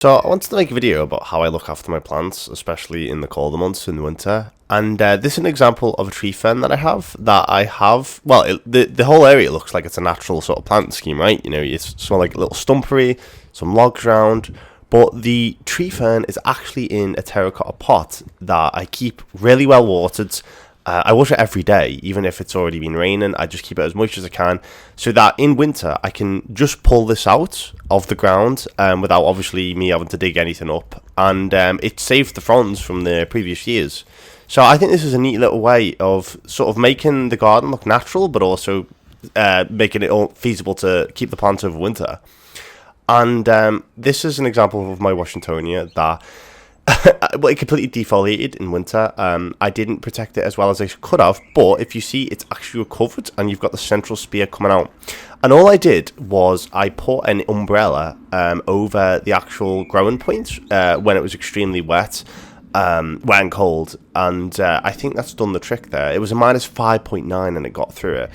So I wanted to make a video about how I look after my plants, especially in the colder months in the winter. And this is an example of a tree fern that I have. Well, the whole area looks like it's a natural sort of plant scheme, right? You know, it's sort of like a little stumpery, some logs round. But the tree fern is actually in a terracotta pot that I keep really well watered. I water it every day, even if it's already been raining. I just keep it as moist as I can, so that in winter I can just pull this out of the ground without obviously me having to dig anything up, and it saves the fronds from the previous years. So I think this is a neat little way of sort of making the garden look natural, but also making it all feasible to keep the plants over winter. And this is an example of my Washingtonia that well, it completely defoliated in winter. I didn't protect it as well as I could have, but if you see, it's actually recovered, and you've got the central spear coming out. And all I did was I put an umbrella over the actual growing point when it was extremely wet and cold, and I think that's done the trick there. It was a minus 5.9, and it got through it.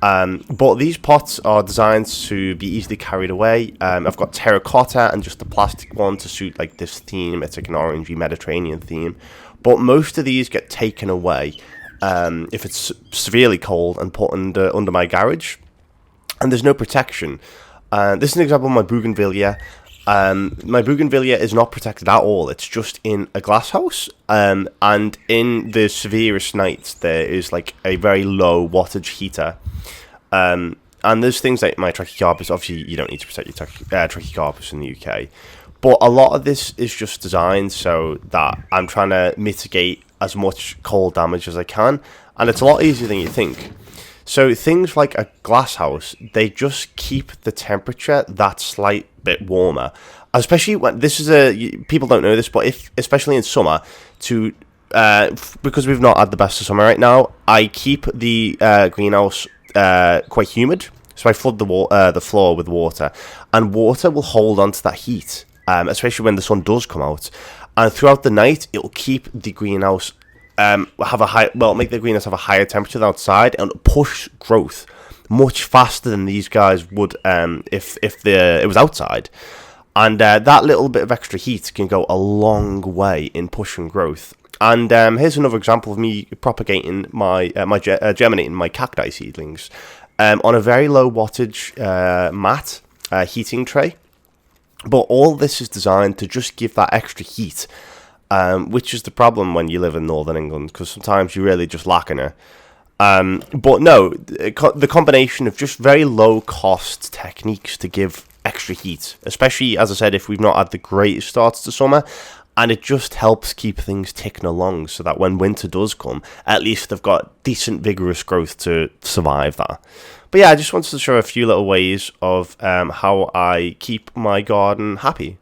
But these pots are designed to be easily carried away. I've got terracotta and just a plastic one to suit like this theme. It's like an orangey Mediterranean theme. But most of these get taken away if it's severely cold and put under my garage. And there's no protection. This is an example of my bougainvillea. My bougainvillea is not protected at all. It's just in a glass house. And in the severest nights, there is like a very low wattage heater. And there's things like my Trachycarpus. Obviously, you don't need to protect your Trachycarpus in the UK. But a lot of this is just designed so that I'm trying to mitigate as much cold damage as I can. And it's a lot easier than you think. So things like a glass house, they just keep the temperature that slight bit warmer. Especially when people don't know this, but especially in summer, because we've not had the best of summer right now, I keep the greenhouse quite humid. So I flood the floor with water, and water will hold on to that heat, especially when the sun does come out. And throughout the night, it will keep the greenhouse make the greenhouse have a higher temperature than outside, and push growth much faster than these guys would if it was outside. And that little bit of extra heat can go a long way in pushing growth. And here's another example of me propagating germinating my cacti seedlings on a very low wattage mat heating tray. But all this is designed to just give that extra heat. Which is the problem when you live in Northern England, because sometimes you're really just lacking it. But no, the combination of just very low cost techniques to give extra heat, especially, as I said, if we've not had the greatest starts to summer, and it just helps keep things ticking along so that when winter does come, at least they've got decent, vigorous growth to survive that. But yeah, I just wanted to show a few little ways of how I keep my garden happy.